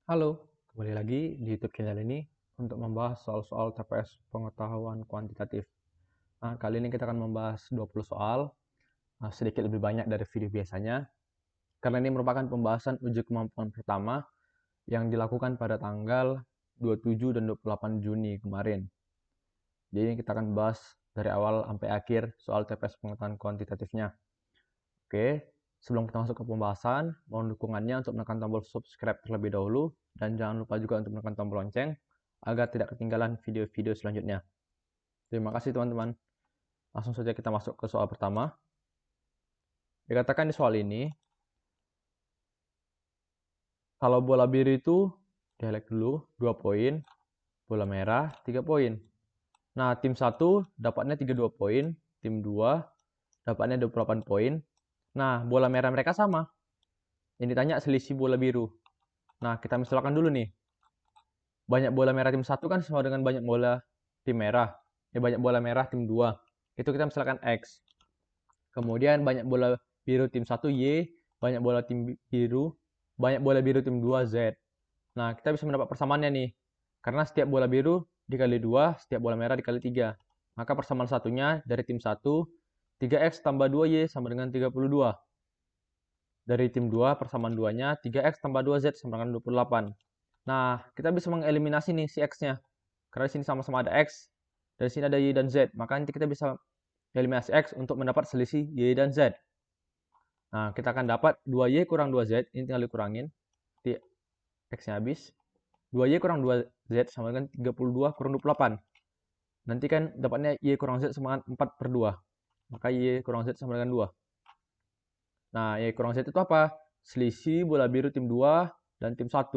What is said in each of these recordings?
Halo, kembali lagi di YouTube channel ini untuk membahas soal-soal TPS pengetahuan kuantitatif. Nah, kali ini kita akan membahas 20 soal, sedikit lebih banyak dari video biasanya, karena ini merupakan pembahasan uji kemampuan pertama yang dilakukan pada tanggal 27 dan 28 Juni kemarin. Jadi kita akan bahas dari awal sampai akhir soal TPS pengetahuan kuantitatifnya. Oke, sebelum kita masuk ke pembahasan, mohon dukungannya untuk menekan tombol subscribe terlebih dahulu, dan jangan lupa juga untuk menekan tombol lonceng, agar tidak ketinggalan video-video selanjutnya. Terima kasih teman-teman. Langsung saja kita masuk ke soal pertama. Dikatakan di soal ini, kalau bola biru itu, dihighlight dulu, 2 poin, bola merah, 3 poin. Nah, tim 1 dapatnya 32 poin, tim 2 dapatnya 28 poin. Nah, bola merah mereka sama. Ini ditanya selisih bola biru. Nah, kita misalkan dulu nih. Banyak bola merah tim 1 kan sama dengan banyak bola tim merah. Banyak bola merah tim 2. Itu kita misalkan X. Kemudian banyak bola biru tim 1 Y, banyak bola biru tim 2 Z. Nah, kita bisa mendapat persamaannya nih. Karena setiap bola biru dikali 2, setiap bola merah dikali 3. Maka persamaan satunya dari tim 1, 3X tambah 2Y sama dengan 32. Dari tim 2, persamaan 2-nya 3X tambah 2Z sama dengan 28. Nah, kita bisa mengeliminasi nih si X-nya. Karena di sini sama-sama ada X, dari sini ada Y dan Z. Maka nanti kita bisa eliminasi X untuk mendapat selisih Y dan Z. Nah, kita akan dapat 2Y kurang 2Z, ini tinggal dikurangin. Di X-nya habis. 2Y kurang 2Z sama dengan 32 kurang 28. Nanti kan dapatnya Y kurang Z sama dengan 4 per 2. Maka Y kurang Z sama dengan 2. Nah, Y kurang Z itu apa? Selisih bola biru tim 2 dan tim 1.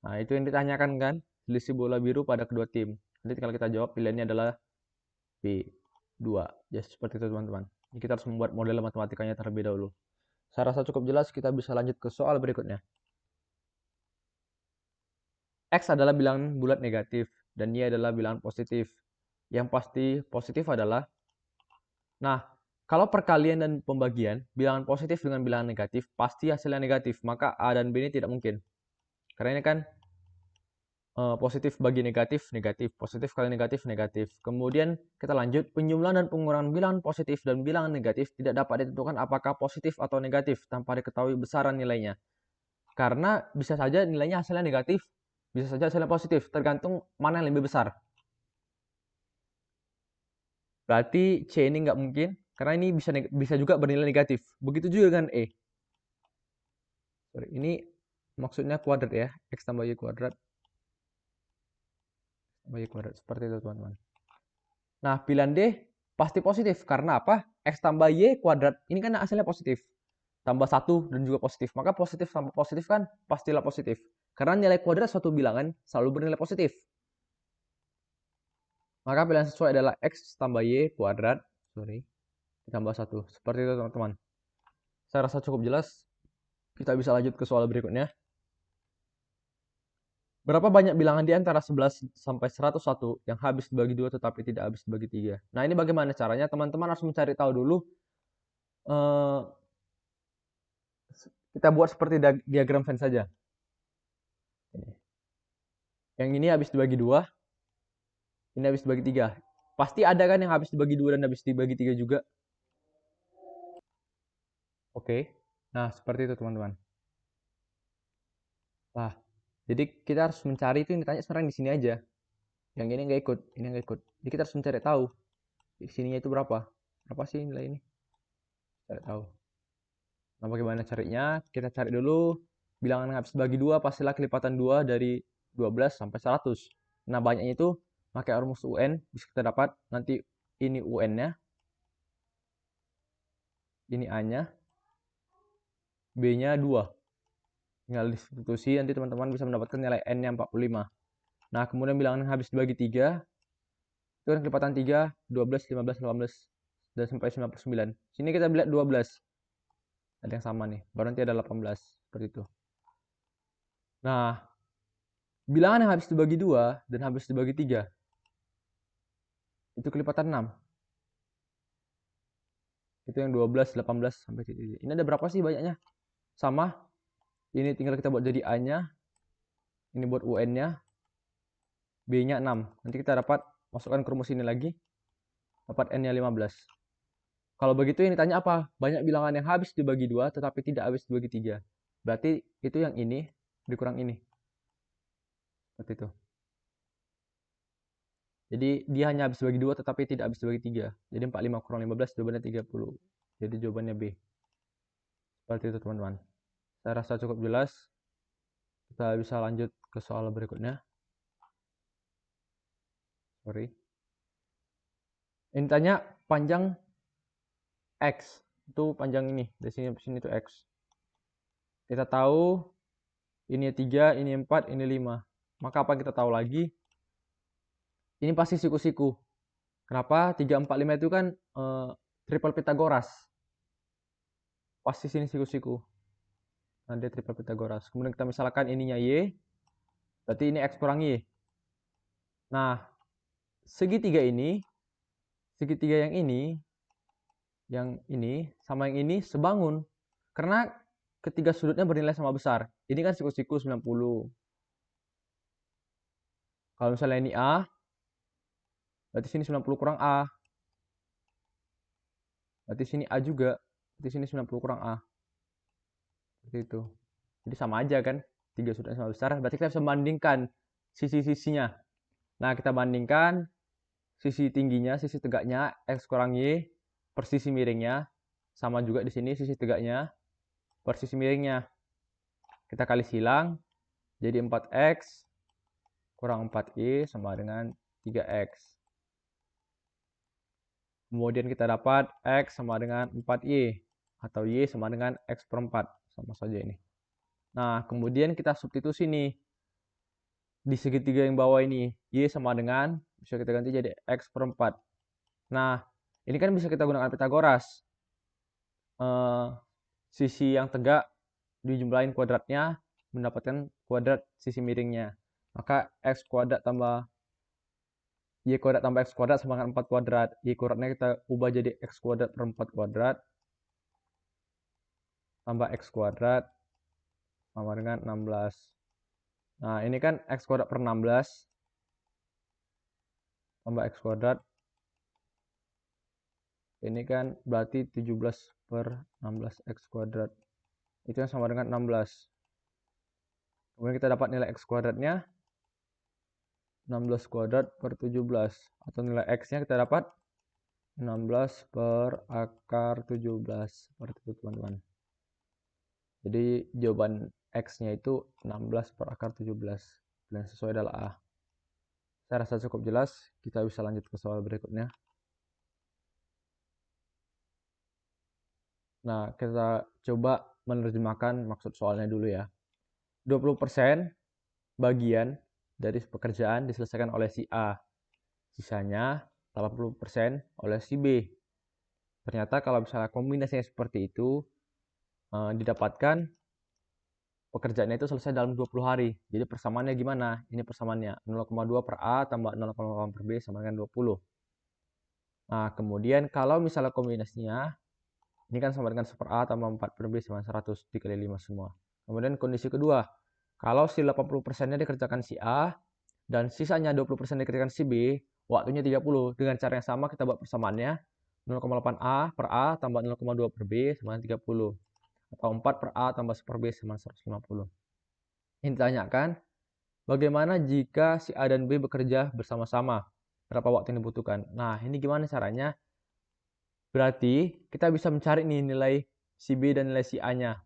Nah, itu yang ditanyakan kan, selisih bola biru pada kedua tim. Nanti kalau kita jawab, pilihannya adalah B2. Ya, seperti itu teman-teman. Ini kita harus membuat model matematikanya terlebih dahulu. Saya rasa cukup jelas, kita bisa lanjut ke soal berikutnya. X adalah bilangan bulat negatif, dan Y adalah bilangan positif. Yang pasti positif adalah, nah, kalau perkalian dan pembagian, bilangan positif dengan bilangan negatif, pasti hasilnya negatif. Maka A dan B ini tidak mungkin. Karena ini kan positif bagi negatif, negatif. Positif kali negatif, negatif. Kemudian kita lanjut, penjumlahan dan pengurangan bilangan positif dan bilangan negatif tidak dapat ditentukan apakah positif atau negatif tanpa diketahui besaran nilainya. Karena bisa saja nilainya hasilnya negatif, bisa saja hasilnya positif, tergantung mana yang lebih besar. Berarti C ini nggak mungkin, karena ini bisa juga bernilai negatif. Begitu juga dengan E. Sorry, ini maksudnya kuadrat ya, X tambah Y kuadrat. Tambah Y kuadrat, seperti itu teman-teman. Nah, pilihan D pasti positif. Karena apa? X tambah Y kuadrat. Ini kan hasilnya positif. Tambah 1 dan juga positif. Maka positif tambah positif kan pastilah positif. Karena nilai kuadrat suatu bilangan selalu bernilai positif. Maka pilihan sesuai adalah X tambah Y kuadrat. Sorry. Ditambah 1. Seperti itu teman-teman. Saya rasa cukup jelas. Kita bisa lanjut ke soal berikutnya. Berapa banyak bilangan di antara 11 sampai 101 yang habis dibagi 2 tetapi tidak habis dibagi 3? Nah, ini bagaimana caranya? Teman-teman harus mencari tahu dulu. Eh, kita buat seperti diagram Venn saja. Yang ini habis dibagi 2, ini habis dibagi 3. Pasti ada kan yang habis dibagi 2 dan habis dibagi 3 juga. Oke. Nah, seperti itu teman-teman. Nah, jadi kita harus mencari itu yang ditanya sekarang di sini aja. Yang ini nggak ikut, ini nggak ikut. Jadi kita harus mencari tahu di sininya itu berapa. Berapa sih nilai ini? Cari tahu. Nah, bagaimana carinya? Kita cari dulu bilangan yang habis dibagi 2 pastilah kelipatan 2 dari 12 sampai 100. Nah, banyaknya itu pakai rumus UN bisa kita dapat. Nanti ini UN-nya, ini A-nya, B-nya 2. Tinggal disubstitusi, nanti teman-teman bisa mendapatkan nilai N-nya 45. Nah, kemudian bilangan yang habis dibagi 3, itu kan kelipatan 3, 12, 15, 18, dan sampai 99. Sini kita lihat 12. Ada yang sama nih, baru nanti ada 18. Seperti itu. Nah, bilangan yang habis dibagi 2 dan habis dibagi 3, itu kelipatan 6. Itu yang 12, 18, sampai 3. Ini ada berapa sih banyaknya? Sama. Ini tinggal kita buat jadi A-nya. Ini buat UN-nya. B-nya 6. Nanti kita dapat masukkan ke rumus ini lagi. Dapat N-nya 15. Kalau begitu yang ditanya apa? Banyak bilangan yang habis dibagi 2 tetapi tidak habis dibagi 3. Berarti itu yang ini dikurang ini. Seperti itu. Jadi dia hanya habis dibagi 2 tetapi tidak habis dibagi 3. Jadi 45 kurang 15 jawabannya 30. Jadi jawabannya B. Seperti itu teman-teman. Saya rasa cukup jelas. Kita bisa lanjut ke soal berikutnya. Sorry. Ini tanya panjang X. Itu panjang ini. Dari sini ke sini itu X. Kita tahu ini 3, ini 4, ini 5. Maka apa yang kita tahu lagi? Ini pasti siku-siku. Kenapa? 3, 4, 5 itu kan triple Pythagoras. Pasti sini siku-siku. Nah, dia triple Pythagoras. Kemudian kita misalkan ininya Y. Berarti ini X kurang Y. Nah, segitiga yang ini sama yang ini sebangun. Karena ketiga sudutnya bernilai sama besar. Ini kan siku-siku 90. Kalau misalnya ini A, berarti sini 90 kurang A. Berarti sini A juga. Berarti sini 90 kurang A. Seperti itu. Jadi sama aja kan. Tiga sudutnya sama besar. Berarti kita bisa membandingkan sisi-sisinya. Nah, kita bandingkan sisi tingginya, sisi tegaknya, X kurang Y per sisi miringnya. Sama juga di sini sisi tegaknya per sisi miringnya. Kita kali silang. Jadi 4X kurang 4Y sama dengan 3X. Kemudian kita dapat X sama dengan 4Y. Atau Y sama dengan X per 4. Sama saja ini. Nah, kemudian kita substitusi nih. Di segitiga yang bawah ini, Y sama dengan, bisa kita ganti jadi X per 4. Nah, ini kan bisa kita gunakan Pythagoras. Sisi yang tegak dijumlahin kuadratnya, mendapatkan kuadrat sisi miringnya. Maka X kuadrat tambah Y kuadrat tambah X kuadrat sama dengan 4 kuadrat. Y kuadratnya kita ubah jadi X kuadrat per 4 kuadrat. Tambah X kuadrat sama dengan 16. Nah, ini kan X kuadrat per 16. Tambah X kuadrat. Ini kan berarti 17 per 16 X kuadrat. Itu yang sama dengan 16. Kemudian kita dapat nilai X kuadratnya. 16 kuadrat per 17. Atau nilai X-nya kita dapat 16 per akar 17. Seperti itu teman-teman. Jadi jawaban X-nya itu 16 per akar 17. Dan sesuai adalah A. Saya rasa cukup jelas. Kita bisa lanjut ke soal berikutnya. Nah, kita coba menerjemahkan maksud soalnya dulu ya. 20% bagian dari pekerjaan diselesaikan oleh si A. Sisanya 80% oleh si B. Ternyata kalau misalnya kombinasinya seperti itu, didapatkan pekerjaannya itu selesai dalam 20 hari. Jadi persamaannya gimana? Ini persamaannya 0,2 per A tambah 0,8 per B sama dengan 20. Nah, kemudian kalau misalnya kombinasinya, ini kan sama dengan 1 per A tambah 4 per B sama 100 dikali 5 semua. Kemudian kondisi kedua, kalau si 80%-nya dikerjakan si A, dan sisanya 20% dikerjakan si B, waktunya 30. Dengan cara yang sama kita buat persamaannya, 0,8 A per A tambah 0,2 per B sama 30. Atau 4 per A tambah 1 per B sama 150. Ini ditanyakan, bagaimana jika si A dan B bekerja bersama-sama? Berapa waktu yang dibutuhkan? Nah, ini gimana caranya? Berarti kita bisa mencari nih nilai si B dan nilai si A-nya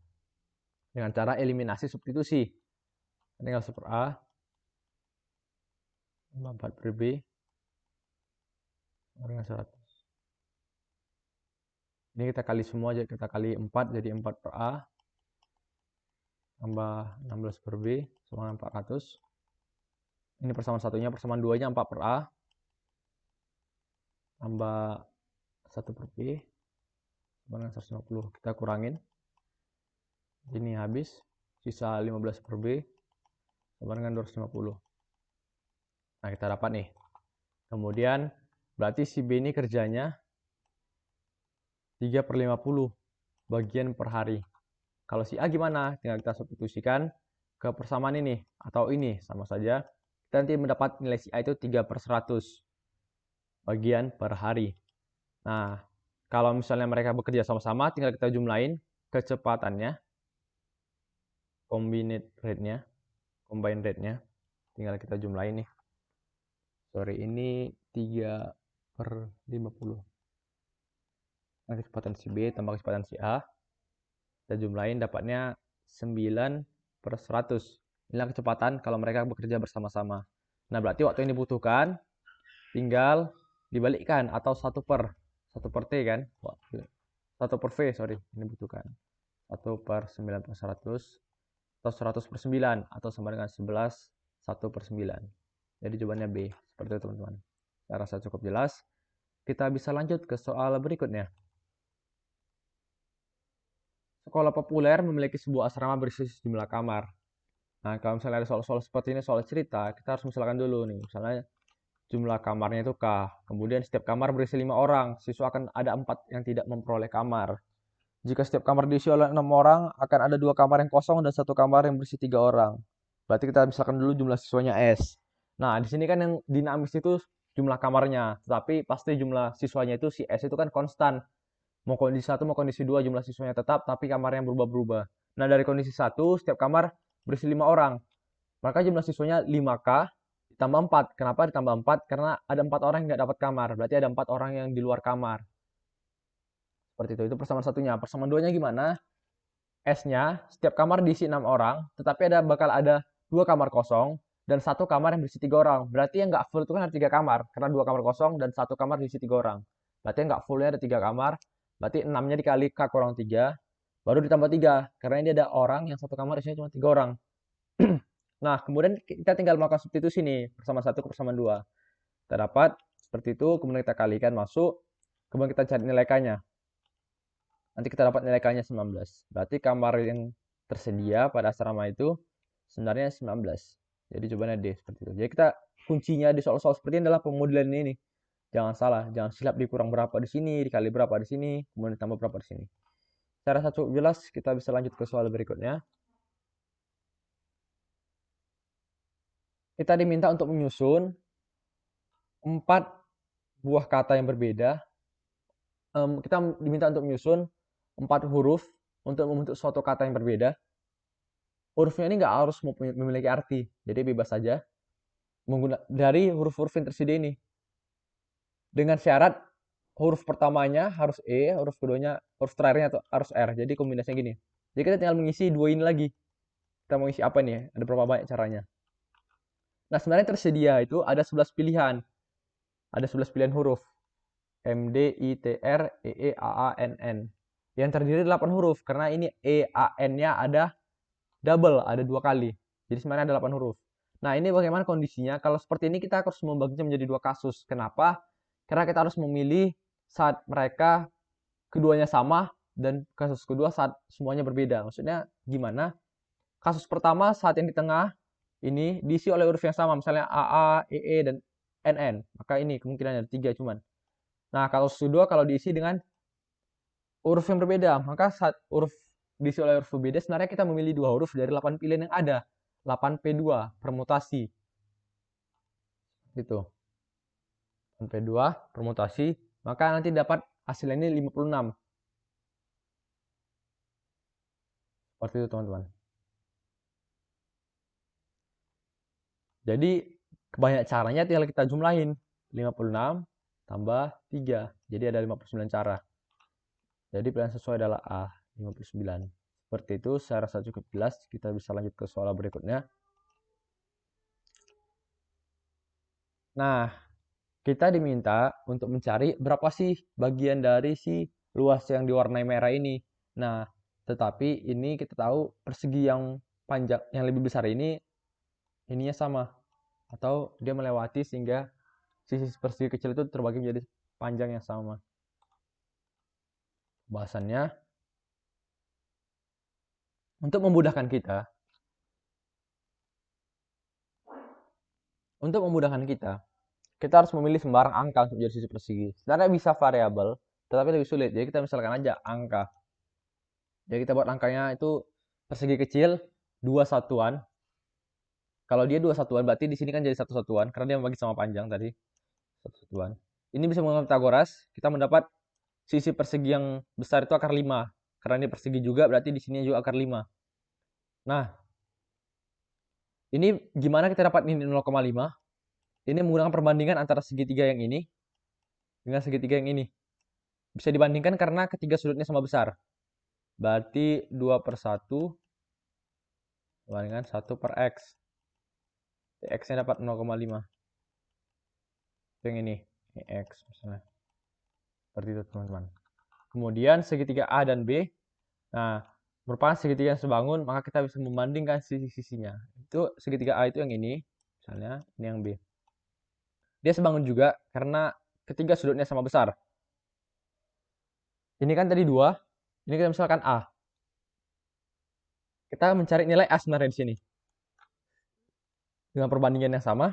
dengan cara eliminasi substitusi. Tinggal 1 per A tambah 4 per B dengan 100. Ini kita kali semua aja, kita kali 4 jadi 4 per A tambah 16 per B sama 400. Ini persamaan satunya, persamaan duanya 4 per A tambah 1 per B sama dengan 150. Kita kurangin. Ini habis, sisa 15 per B sama dengan 250. Nah, kita dapat nih. Kemudian berarti si B ini kerjanya 3 per 50 bagian per hari. Kalau si A gimana? Tinggal kita substitusikan ke persamaan ini. atau ini sama saja. Kita nanti mendapat nilai si A itu 3/100 bagian per hari. Nah, kalau misalnya mereka bekerja sama-sama, tinggal kita jumlahin kecepatannya, combined rate-nya, tinggal kita jumlahin nih. Sorry, ini 3/50. Nah, kecepatan si B tambah kecepatan si A. Kita jumlahin dapatnya 9/100. Inilah kecepatan kalau mereka bekerja bersama-sama. Nah, berarti waktu yang dibutuhkan tinggal dibalikkan atau 1 per T kan. 1 per V, sorry, ini butuhkan. 1/9/100 atau 100/9 atau sama dengan 11 1/9. Jadi jawabannya B. Seperti itu teman-teman. Saya rasa cukup jelas. Kita bisa lanjut ke soal berikutnya. Sekolah populer memiliki sebuah asrama berisi sejumlah kamar. Nah, kalau misalnya ada soal-soal seperti ini, soal cerita, kita harus misalkan dulu nih. Misalnya jumlah kamarnya itu K. Kemudian setiap kamar berisi 5 orang. Siswa akan ada 4 yang tidak memperoleh kamar. Jika setiap kamar diisi oleh 6 orang, akan ada 2 kamar yang kosong dan 1 kamar yang berisi 3 orang. Berarti kita misalkan dulu jumlah siswanya S. Nah, di sini kan yang dinamis itu jumlah kamarnya. Tetapi pasti jumlah siswanya itu si S itu kan konstan. Mau kondisi 1, mau kondisi 2, jumlah siswanya tetap, tapi kamarnya berubah-berubah. Nah, dari kondisi 1, setiap kamar berisi 5 orang. Maka jumlah siswanya 5K ditambah 4. Kenapa ditambah 4? Karena ada 4 orang yang nggak dapat kamar. Berarti ada 4 orang yang di luar kamar. Seperti itu. Itu persamaan satunya. Persamaan duanya gimana? S-nya, setiap kamar diisi 6 orang, tetapi bakal ada 2 kamar kosong dan 1 kamar yang berisi 3 orang. Berarti yang nggak full itu kan ada 3 kamar. Karena 2 kamar kosong dan 1 kamar diisi 3 orang. Berarti yang nggak fullnya ada 3 kamar. Berarti 6-nya dikali K kurang 3, baru ditambah 3. Karena ini ada orang yang 1 kamar isinya cuma 3 orang. Nah, kemudian kita tinggal melakukan substitusi nih, persamaan 1 ke persamaan 2. Kita dapat seperti itu, kemudian kita kalikan masuk, kemudian kita cari nilai K-nya. Nanti kita dapat nilai K-nya 19. Berarti kamar yang tersedia pada asrama itu sebenarnya 19. Jadi jawabannya D, seperti itu. Jadi kita kuncinya di soal-soal seperti ini adalah pemodelan ini. Jangan salah, jangan silap dikurang berapa di sini, dikali berapa di sini, kemudian ditambah berapa di sini. Saya rasa cukup jelas, kita bisa lanjut ke soal berikutnya. Kita diminta untuk menyusun 4 buah kata yang berbeda. Kita diminta untuk menyusun 4 huruf untuk membentuk suatu kata yang berbeda. Hurufnya ini nggak harus memiliki arti, jadi bebas saja. Dari huruf-huruf yang tersedia ini. Dengan syarat huruf pertamanya harus E, huruf keduanya, huruf terakhirnya harus R. Jadi kombinasinya gini. Jadi kita tinggal mengisi 2 ini lagi. Kita mau isi apa nih? Ada berapa banyak caranya? Nah, sebenarnya tersedia itu ada 11 pilihan. Ada 11 pilihan huruf. M, D, I, T, R, E, E, A, A, N, N. Yang terdiri 8 huruf. Karena ini E, A, N-nya ada double, ada 2 kali. Jadi sebenarnya ada 8 huruf. Nah, ini bagaimana kondisinya? Kalau seperti ini kita harus membaginya menjadi 2 kasus. Kenapa? Karena kita harus memilih saat mereka keduanya sama dan kasus kedua saat semuanya berbeda. Maksudnya gimana? Kasus pertama saat yang di tengah ini diisi oleh huruf yang sama, misalnya AA, EE, dan NN. Maka ini kemungkinannya ada 3 cuman. Nah, kasus kedua kalau diisi dengan huruf yang berbeda, maka saat huruf diisi oleh huruf berbeda, sebenarnya kita memilih 2 huruf dari 8 pilihan yang ada. 8P2, permutasi. Gitu. 8P2, permutasi. Maka nanti dapat hasilnya ini 56. Seperti itu teman-teman. Jadi banyak caranya tinggal kita jumlahin. 56 tambah 3. Jadi ada 59 cara. Jadi pilihan sesuai adalah A, 59. Seperti itu, saya rasa cukup jelas. Kita bisa lanjut ke soal berikutnya. Nah, kita diminta untuk mencari berapa sih bagian dari si luas yang diwarnai merah ini. Nah, tetapi ini kita tahu persegi yang panjang, yang lebih besar ini, ininya sama. Atau dia melewati sehingga sisi persegi kecil itu terbagi menjadi panjang yang sama. Bahasannya, untuk memudahkan kita, kita harus memilih sembarang angka untuk jadi sisi persegi. Sebenarnya bisa variabel, tetapi lebih sulit. Jadi kita misalkan aja angka. Jadi kita buat angkanya itu persegi kecil 2 satuan. Kalau dia 2 satuan, berarti di sini kan jadi 1 satuan, karena dia membagi sama panjang tadi. 1 satuan. Ini bisa menggunakan Pitagoras, kita mendapat sisi persegi yang besar itu akar 5. Karena ini persegi juga, berarti di sini juga akar 5. Nah, ini gimana kita dapat ini 0,5? Ini menggunakan perbandingan antara segitiga yang ini dengan segitiga yang ini. Bisa dibandingkan karena ketiga sudutnya sama besar. Berarti 2 per 1 dibandingkan 1 per X. X-nya dapat 0,5. Yang ini X misalnya. Seperti itu teman-teman. Kemudian segitiga A dan B. Nah, merupakan segitiga yang sebangun, maka kita bisa membandingkan sisi-sisinya. Itu segitiga A itu yang ini, misalnya ini yang B. Dia sebangun juga karena ketiga sudutnya sama besar. Ini kan tadi 2, ini kita misalkan A. Kita mencari nilai A sebenarnya di sini. Dengan perbandingan yang sama,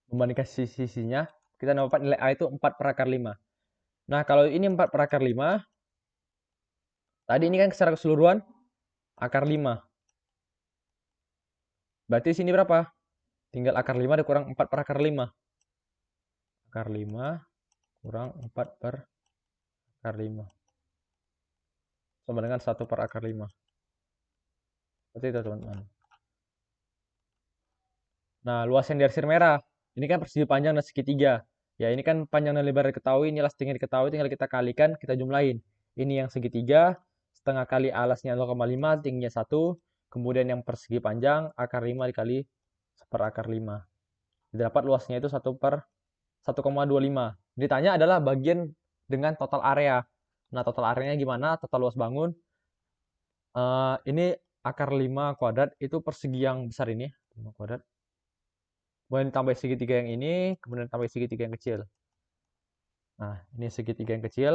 membandingkan sisi-sisinya, kita dapat nilai A itu 4 per akar 5. Nah, kalau ini 4 per akar 5, tadi ini kan secara keseluruhan akar 5. Berarti sini berapa? Tinggal akar 5 dikurang 4 per akar 5. Akar 5 kurang 4 per akar 5. Sama dengan 1 per akar 5. Seperti itu teman-teman. Nah, luas yang diarsir merah. Ini kan persegi panjang dan segitiga. Ya, ini kan panjang dan lebar diketahui, ini alas tinggi diketahui, tinggal kita kalikan, kita jumlahin. Ini yang segitiga, setengah kali alasnya 0,5, tingginya 1. Kemudian yang persegi panjang, akar 5 dikali 1 per akar 5. Dapat luasnya itu 1 per 1,25. Ditanya adalah bagian dengan total area. Nah, total areanya gimana? Total luas bangun. Ini akar 5 kuadrat, itu persegi yang besar ini. 5 kuadrat. Kemudian tambah segitiga yang ini, kemudian tambah segitiga yang kecil. Nah, ini segitiga yang kecil,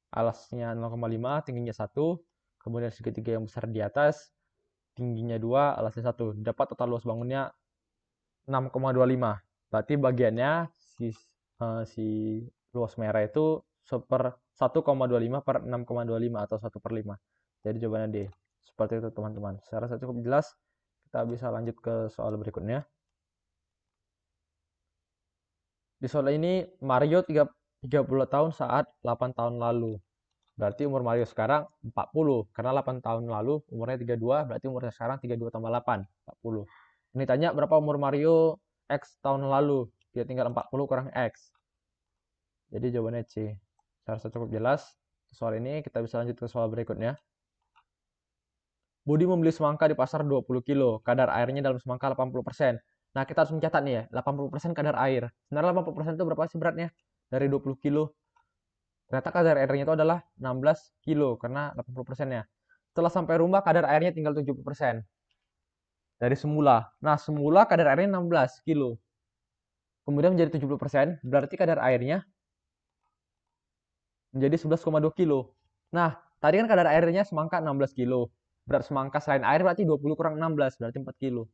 alasnya 0,5, tingginya 1, kemudian segitiga yang besar di atas, tingginya 2, alasnya 1. Dapat total luas bangunnya 6,25. Berarti bagiannya si luas merah itu 1,25 per 6,25 atau 1 per 5. Jadi jawabannya D. Seperti itu teman-teman. Saya rasa cukup jelas. Kita bisa lanjut ke soal berikutnya. Di soal ini Mario 30 tahun saat 8 tahun lalu. Berarti umur Mario sekarang 40. Karena 8 tahun lalu umurnya 32, berarti umurnya sekarang 32 tambah 8, 40. Ini tanya berapa umur Mario X tahun lalu. Dia tinggal 40 kurang X. Jadi jawabannya C. Saya rasa cukup jelas. Soal ini kita bisa lanjut ke soal berikutnya. Budi membeli semangka di pasar 20 kilo. Kadar airnya dalam semangka 80%. Nah, kita harus mencatat nih ya, 80% kadar air. Sebenarnya 80% itu berapa sih beratnya? Dari 20 kilo. Ternyata kadar airnya itu adalah 16 kilo, karena 80%-nya. Setelah sampai rumah, kadar airnya tinggal 70%. Dari semula. Nah, semula kadar airnya 16 kilo. Kemudian menjadi 70%, berarti kadar airnya menjadi 11,2 kilo. Nah, tadi kan kadar airnya semangka 16 kilo. Berat semangka selain air berarti 20 kurang 16, berarti 4 kilo.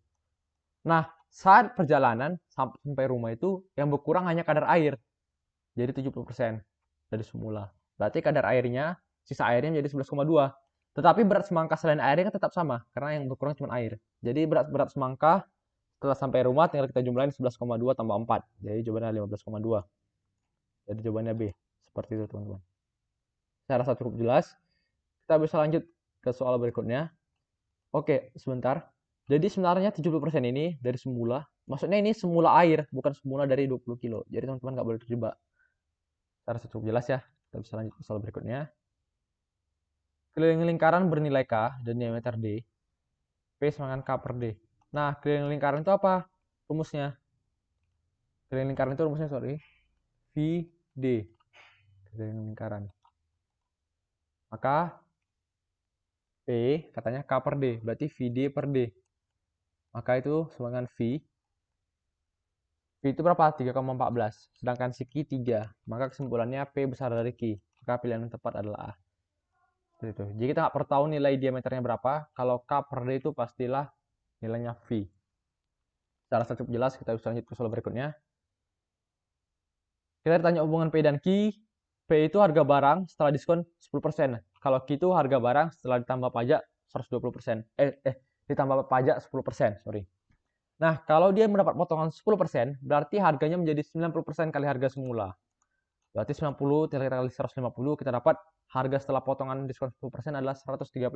Nah, saat perjalanan sampai rumah itu yang berkurang hanya kadar air. Jadi 70% dari semula. Berarti kadar airnya, sisa airnya menjadi 11,2. Tetapi berat semangka selain airnya kan tetap sama, karena yang berkurang cuma air. Jadi berat semangka setelah sampai rumah tinggal kita jumlahin 11,2 tambah 4. Jadi jawabannya 15,2. Jadi jawabannya B. Seperti itu teman-teman. Saya rasa cukup jelas. Kita bisa lanjut ke soal berikutnya. Oke, sebentar. Jadi sebenarnya 70% ini dari semula. Maksudnya ini semula air, bukan semula dari 20 kilo. Jadi teman-teman nggak boleh terjebak. Saya rasa cukup jelas ya. Kita bisa lanjut ke soal berikutnya. Keliling lingkaran bernilai K dan diameter D. P sama dengan K per D. Nah, keliling lingkaran itu apa? Rumusnya. Keliling lingkaran itu rumusnya, V D. Keliling lingkaran. Maka P katanya K per D, berarti VD per D. Maka itu sama dengan V. V itu berapa? 3,14. Sedangkan si Q 3. Maka kesimpulannya P besar dari Q. Maka pilihan yang tepat adalah A. Seperti itu. Jadi kita nggak perlu tahu nilai diameternya berapa. Kalau K per D itu pastilah nilainya V. Secara cukup jelas, kita bisa lanjut ke soal berikutnya. Kita ditanya hubungan P dan Q. P itu harga barang setelah diskon 10%. Kalau Q itu harga barang setelah ditambah pajak 120%. Ditambah pajak 10%, sorry. Nah, kalau dia mendapat potongan 10%, berarti harganya menjadi 90% kali harga semula. Berarti 90 kali 150, kita dapat harga setelah potongan diskon 10% adalah 135.000.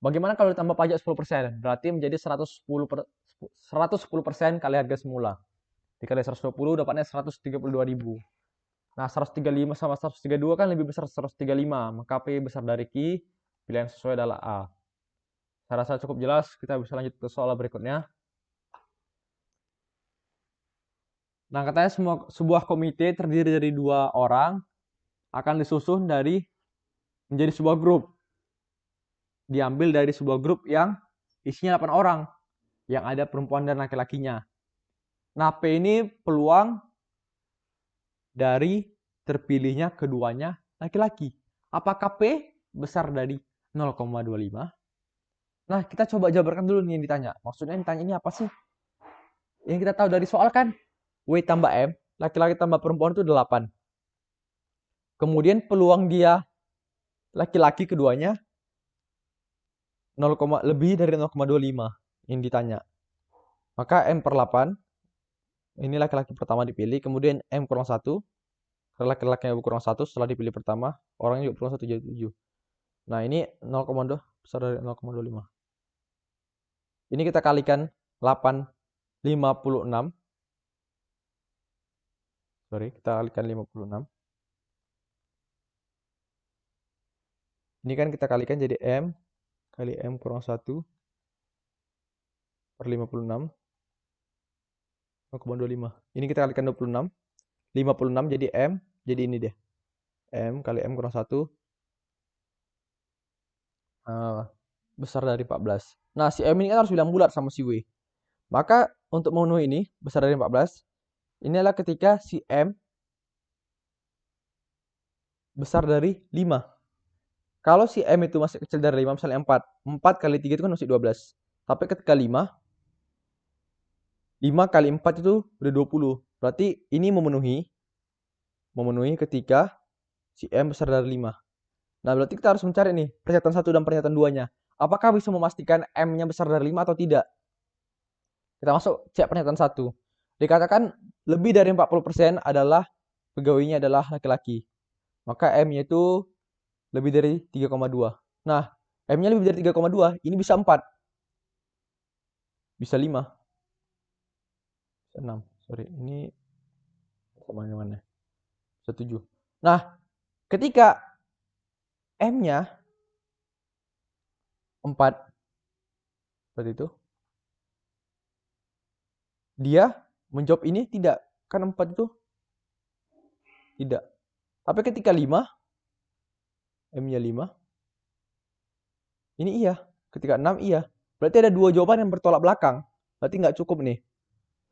Bagaimana kalau ditambah pajak 10%? Berarti menjadi 110% kali harga semula. Dikali 120 dapatnya 132.000. Nah, 135 sama 132 kan lebih besar 135. Maka P besar dari Q, pilihan sesuai adalah A. Saya rasa cukup jelas, kita bisa lanjut ke soal berikutnya. Nah, katanya sebuah komite terdiri dari 2 orang akan disusun menjadi sebuah grup. Diambil dari sebuah grup yang isinya 8 orang, yang ada perempuan dan laki-lakinya. Nah, P ini peluang dari terpilihnya keduanya laki-laki. Apakah P besar dari 0,25? Nah, kita coba jabarkan dulu nih yang ditanya. Maksudnya yang ditanya ini apa sih? Yang kita tahu dari soal kan, W tambah M, laki-laki tambah perempuan itu 8. Kemudian peluang dia laki-laki keduanya 0, lebih dari 0,25 yang ditanya. Maka M per 8, ini laki-laki pertama dipilih, kemudian M kurang 1, laki-laki yang kurang 1 setelah dipilih pertama, orangnya juga kurang 1 jadi 7. Nah, ini 0,2 besar dari 0,25. Ini kita kalikan 8, 56. Sorry, kita kalikan 56. Ini kan kita kalikan jadi M kali M kurang 1 per 56. 0,25. Ini kita kalikan 26. 56 jadi M, jadi ini deh. M kali M kurang 1 besar dari 14. Nah, si M ini kan harus bilang bulat sama si W. Maka untuk memenuhi ini besar dari 14, ini adalah ketika si M besar dari 5. Kalau si M itu masih kecil dari 5, misalnya 4. 4 kali 3 itu kan masih 12. Tapi ketika 5 kali 4 itu udah 20. Berarti ini memenuhi ketika si M besar dari 5. Nah, berarti kita harus mencari nih pernyataan 1 dan pernyataan 2-nya. Apakah bisa memastikan M-nya besar dari 5 atau tidak? Kita masuk cek pernyataan 1. Dikatakan lebih dari 40% adalah pegawainya adalah laki-laki. Maka M-nya itu lebih dari 3,2. Nah, M-nya lebih dari 3,2, ini bisa 4. Bisa 5. Bisa 6. Sorry, ini sama mana? Bisa 7. Nah, ketika M-nya 4, seperti itu, dia menjawab ini tidak. Kan 4 itu tidak. Tapi ketika 5, M-nya 5, ini iya. Ketika 6, iya. Berarti ada 2 jawaban yang bertolak belakang. Berarti nggak cukup nih.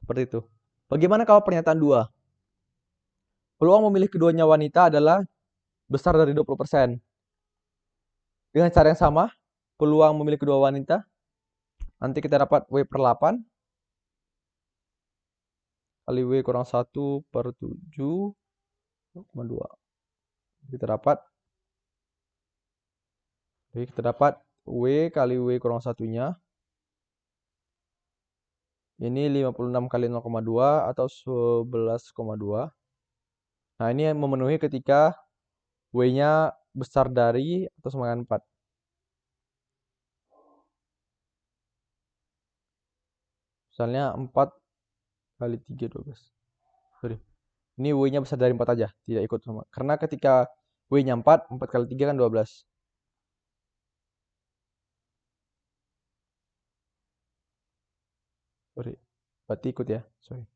Seperti itu. Bagaimana kalau pernyataan 2? Peluang memilih keduanya wanita adalah besar dari 20%. Dengan cara yang sama, peluang memilih kedua wanita, nanti kita dapat W per 8 kali W kurang 1 per 7,2. Kita dapat W kali W kurang 1-nya. Ini 56 kali 0,2 atau 11,2. Nah, ini memenuhi ketika W-nya besar dari atau sama dengan 4. Misalnya 4 kali 3, 12. Sorry. Ini W-nya besar dari 4 aja, tidak ikut sama. Karena ketika W-nya 4 kali 3 kan 12. Sorry. Berarti ikut ya, sorry.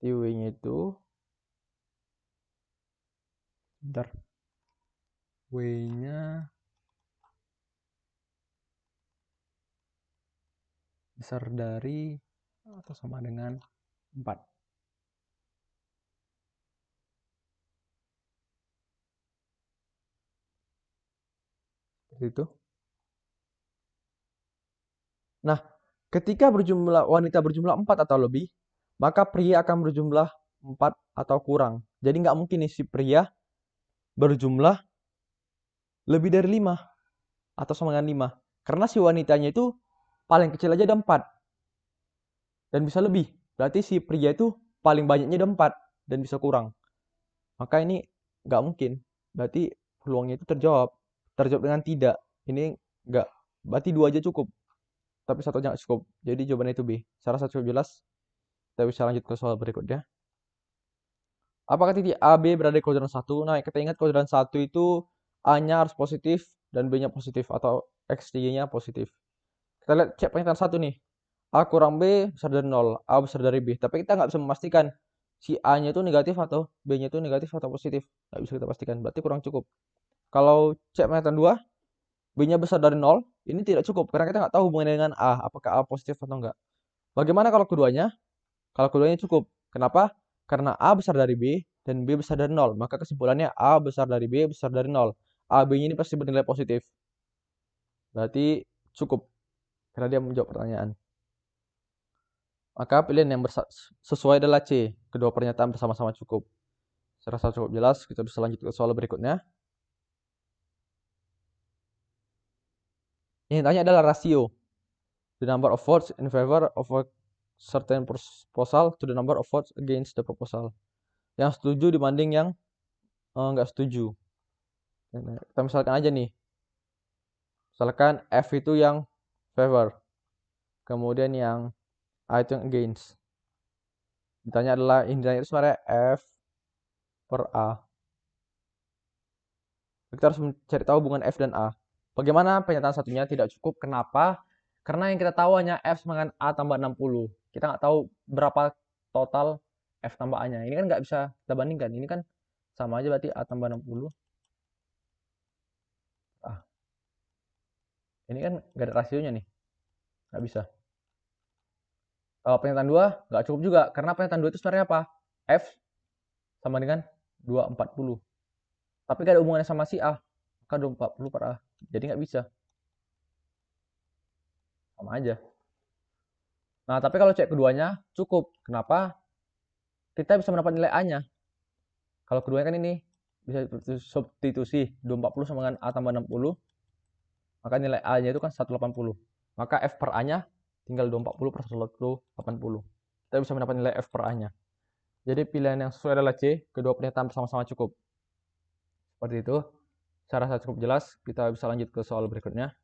W-nya itu bentar. W-nya besar dari atau sama dengan 4. Seperti itu. Nah, ketika wanita berjumlah 4 atau lebih, maka pria akan berjumlah 4 atau kurang. Jadi nggak mungkin nih si pria berjumlah lebih dari 5 atau sama dengan 5. Karena si wanitanya itu paling kecil aja ada 4. dan bisa lebih. Berarti si pria itu paling banyaknya ada 4 dan bisa kurang. Maka ini nggak mungkin. Berarti peluangnya itu terjawab. Terjawab dengan tidak. Ini nggak. Berarti 2 aja cukup. Tapi 1 aja nggak cukup. Jadi jawabannya itu B. Saya rasa cukup jelas. Kita bisa lanjut ke soal berikutnya. Apakah titik A, B berada di kuadran 1? Nah, kita ingat kuadran 1 itu A-nya harus positif dan B-nya positif. Atau X, Y-nya positif. Kita lihat cek pernyataan 1 nih. A kurang B besar dari 0. A besar dari B. Tapi kita nggak bisa memastikan si A-nya itu negatif atau B-nya itu negatif atau positif. Nggak bisa kita pastikan. Berarti kurang cukup. Kalau cek pernyataan 2, B-nya besar dari 0, ini tidak cukup. Karena kita nggak tahu hubungannya dengan A. Apakah A positif atau enggak. Bagaimana kalau keduanya? Kalau keduanya cukup. Kenapa? Karena A besar dari B dan B besar dari 0. Maka kesimpulannya A besar dari B besar dari 0. A, B-nya ini pasti bernilai positif. Berarti cukup. Karena dia menjawab pertanyaan. Maka pilihan yang sesuai adalah C. Kedua pernyataan bersama-sama cukup. Saya rasa cukup jelas. Kita bisa lanjut ke soal berikutnya. Yang ditanya adalah rasio. The number of votes in favor of a certain proposal to the number of votes against the proposal. Yang setuju dibanding yang nggak setuju. Kita misalkan aja nih. Misalkan F itu yang favor. Kemudian yang A itu yang against. Ditanya adalah, ini ditanya itu sebenarnya F per A. Kita harus mencari tahu hubungan F dan A. Bagaimana pernyataan satunya tidak cukup? Kenapa? Karena yang kita tahu hanya F sama A tambah 60. Kita nggak tahu berapa total F tambah A-nya. Ini kan nggak bisa kita bandingkan. Ini kan sama aja berarti A tambah 60. Ini kan nggak ada rasionya nih. Nggak bisa. Kalau pernyataan 2 nggak cukup juga. Karena pernyataan 2 itu sebenarnya apa? F sama dengan 240. Tapi nggak ada hubungannya sama si A. Maka 240 per A. Jadi nggak bisa. Sama aja. Nah, tapi kalau cek keduanya cukup. Kenapa? Kita bisa mendapat nilai A-nya. Kalau keduanya kan ini bisa substitusi 240 sama dengan A tambah 60. Maka nilai A-nya itu kan 180. Maka F per A-nya tinggal 240 per 180. Kita bisa mendapat nilai F per A-nya. Jadi pilihan yang sesuai adalah C. Kedua pernyataan bersama-sama cukup. Seperti itu. Saya rasa cukup jelas. Kita bisa lanjut ke soal berikutnya.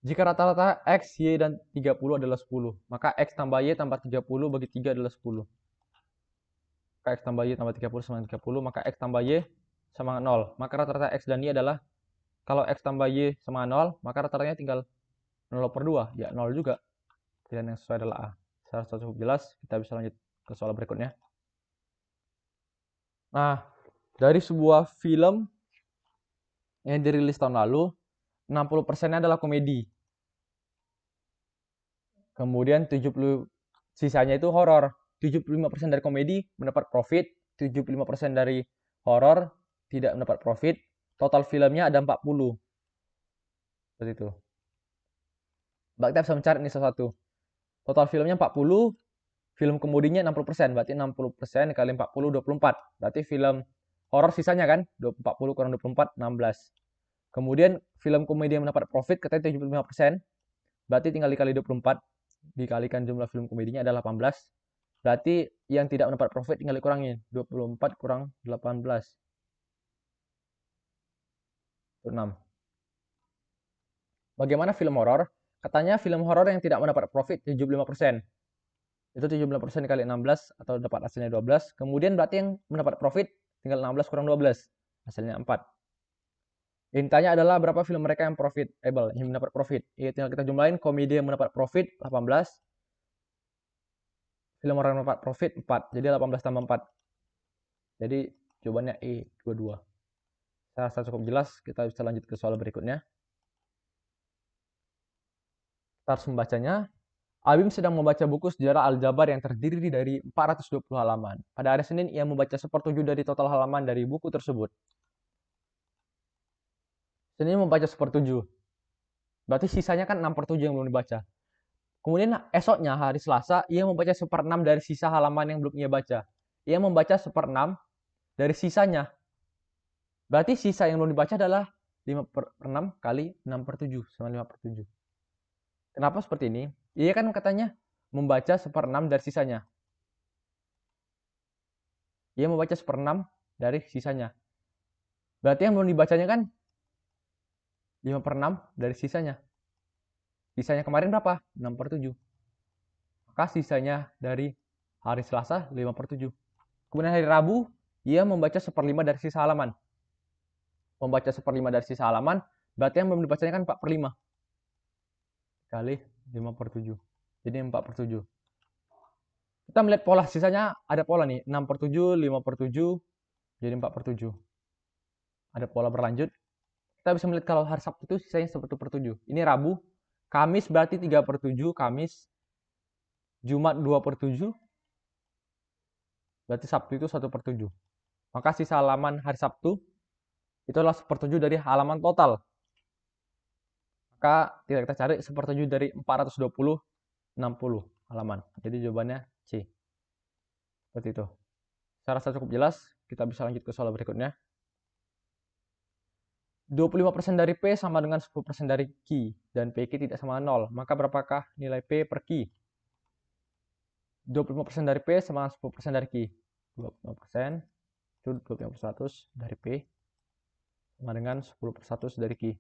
Jika rata-rata X, Y, dan 30 adalah 10, maka X tambah Y tambah 30 bagi 3 adalah 10. Maka X tambah Y tambah 30 sama 30, maka X tambah Y sama 0. Maka rata-rata X dan Y adalah, kalau X tambah Y sama 0, maka rata-ratanya tinggal 0 per 2. Ya 0 juga. Pilihan yang sesuai adalah A. Saya rasa cukup jelas. Kita bisa lanjut ke soal berikutnya. Nah, dari sebuah film yang dirilis tahun lalu, 60%-nya adalah komedi. Kemudian 70 sisanya itu horor. 75% dari komedi mendapat profit, 75% dari horor tidak mendapat profit. Total filmnya ada 40. Seperti itu. Mbak kita bisa mencari ini satu-satu. Total filmnya 40, film komedinya 60%, berarti 60% kali 40 24. Berarti film horor sisanya kan 40 kurang 24 16. Kemudian film komedi yang mendapat profit katanya 75%. Berarti tinggal dikali 24 dikalikan jumlah film komedinya adalah 18. Berarti yang tidak mendapat profit tinggal dikurangin. 24 kurang 18. Itu 6. Bagaimana film horor? Katanya film horor yang tidak mendapat profit 75%. Itu 75% dikali 16 atau dapat hasilnya 12. Kemudian berarti yang mendapat profit tinggal 16 kurang 12. Hasilnya 4. Intinya adalah berapa film mereka yang profitable, yang mendapat profit. Ya, tinggal kita jumlahin komedi yang mendapat profit 18. Film horor yang mendapat profit 4. Jadi 18 tambah 4. Jadi jawabannya E, 22. Saya rasa cukup jelas. Kita bisa lanjut ke soal berikutnya. Kita harus membacanya. Abim sedang membaca buku sejarah aljabar yang terdiri dari 420 halaman. Pada hari Senin, ia membaca 1/7 dari total halaman dari buku tersebut. Senin membaca 1/7. Berarti sisanya kan 6/7 yang belum dibaca. Kemudian esoknya, hari Selasa, ia membaca 1/6 dari sisa halaman yang belum ia baca. Ia membaca 1/6 dari sisanya. Berarti sisa yang belum dibaca adalah 5/6 kali 6/7 sama 5/7. Kenapa seperti ini? Iya kan katanya membaca 1/6 dari sisanya. Ia membaca 1/6 dari sisanya. Berarti yang belum dibacanya kan 5/6 dari sisanya. Sisanya kemarin berapa? 6/7. Maka sisanya dari hari Selasa 5/7. Kemudian hari Rabu, ia membaca 1/5 dari sisa halaman. Membaca 1/5 dari sisa halaman, berarti yang belum dibacanya kan 4/5. Kali 5/7. Jadi 4/7. Kita melihat pola sisanya, ada pola nih, 6/7, 5/7, jadi 4/7. Ada pola berlanjut. Kita bisa melihat kalau hari Sabtu itu sisanya 1/7. Ini Rabu, Kamis berarti 3/7, Kamis, Jumat 2/7, berarti Sabtu itu 1/7. Maka sisa halaman hari Sabtu itu adalah 1/7 dari halaman total. Maka tinggal kita cari 1/7 dari 420, 60 halaman. Jadi jawabannya C. Seperti itu. Saya rasa cukup jelas. Kita bisa lanjut ke soal berikutnya. 25% dari P sama dengan 10% dari Q. Dan PQ tidak sama 0. Maka berapakah nilai P per Q? 25% dari P sama 10% dari Q. 25% itu 25% dari P sama dengan 10% dari Q.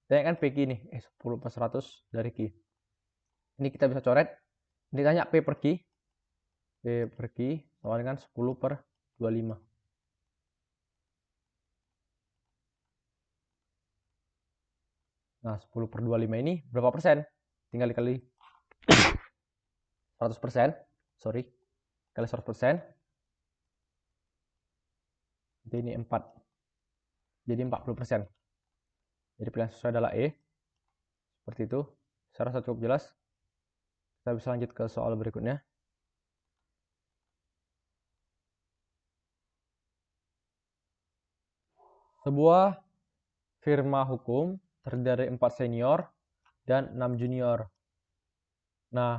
Tanya kan PQ nih, 10% dari Q. Ini kita bisa coret. Ini tanya P per Q. P per Q sama dengan 10/25. Nah, 10/25 ini berapa persen? Tinggal dikali 100%. Sorry. Kali 100%. Jadi ini 4. Jadi 40%. Jadi pilihan sesuai adalah E. Seperti itu. Saya rasa cukup jelas. Kita bisa lanjut ke soal berikutnya. Sebuah firma hukum terdiri dari 4 senior dan 6 junior. Nah,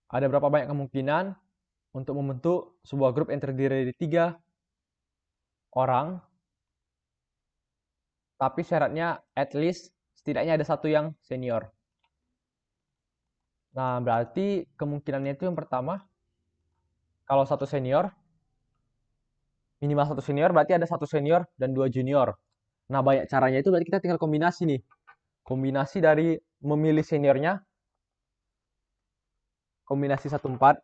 ada berapa banyak kemungkinan untuk membentuk sebuah grup yang terdiri dari 3 orang, tapi syaratnya at least setidaknya ada 1 yang senior. Nah, berarti kemungkinannya itu yang pertama, kalau 1 senior, minimal 1 senior, berarti ada 1 senior dan 2 junior. Nah, banyak caranya itu berarti kita tinggal kombinasi nih. Kombinasi dari memilih seniornya, kombinasi 1/4,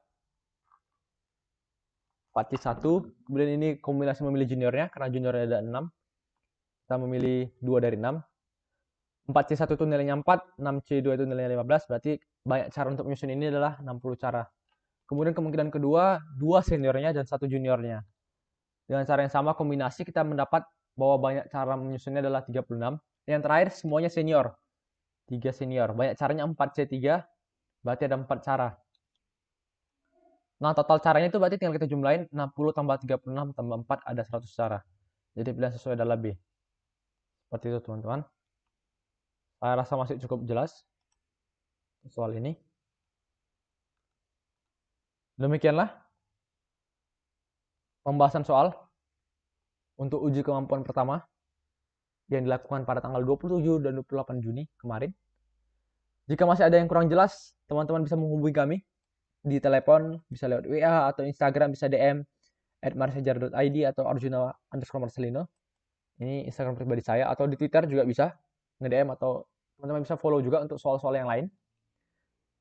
4C1, kemudian ini kombinasi memilih juniornya, karena juniornya ada 6. Kita memilih 2 dari 6. 4C1 itu nilainya 4, 6C2 itu nilainya 15, berarti banyak cara untuk menyusun ini adalah 60 cara. Kemudian kemungkinan kedua, 2 seniornya dan 1 juniornya. Dengan cara yang sama kombinasi kita mendapat bahwa banyak cara menyusunnya adalah 36. Yang terakhir semuanya senior. 3 senior. Banyak caranya 4C3, berarti ada 4 cara. Nah, total caranya itu berarti tinggal kita jumlahin 60 tambah 36 tambah 4 ada 100 cara. Jadi pilihan sesuai adalah B. Seperti itu teman-teman. Saya rasa masih cukup jelas soal ini. Demikianlah pembahasan soal untuk uji kemampuan pertama yang dilakukan pada tanggal 27 dan 28 Juni kemarin. Jika masih ada yang kurang jelas, teman-teman bisa menghubungi kami di telepon, bisa lewat WA atau Instagram, bisa DM @marsejar.id atau arjuna_marcelino. Ini Instagram pribadi saya, atau di Twitter juga bisa nge-DM, atau teman-teman bisa follow juga untuk soal-soal yang lain.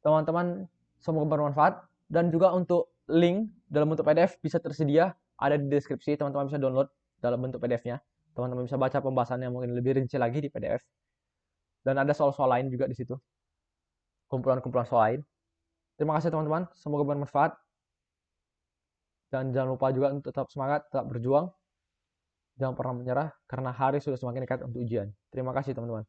Teman-teman, semoga bermanfaat, dan juga untuk link dalam bentuk PDF bisa tersedia ada di deskripsi. Teman-teman bisa download dalam bentuk PDF-nya. Teman-teman bisa baca pembahasannya mungkin lebih rinci lagi di PDF. Dan ada soal-soal lain juga di situ. Kumpulan-kumpulan soal lain. Terima kasih teman-teman, semoga bermanfaat. Dan jangan lupa juga untuk tetap semangat, tetap berjuang. Jangan pernah menyerah, karena hari sudah semakin dekat untuk ujian. Terima kasih teman-teman.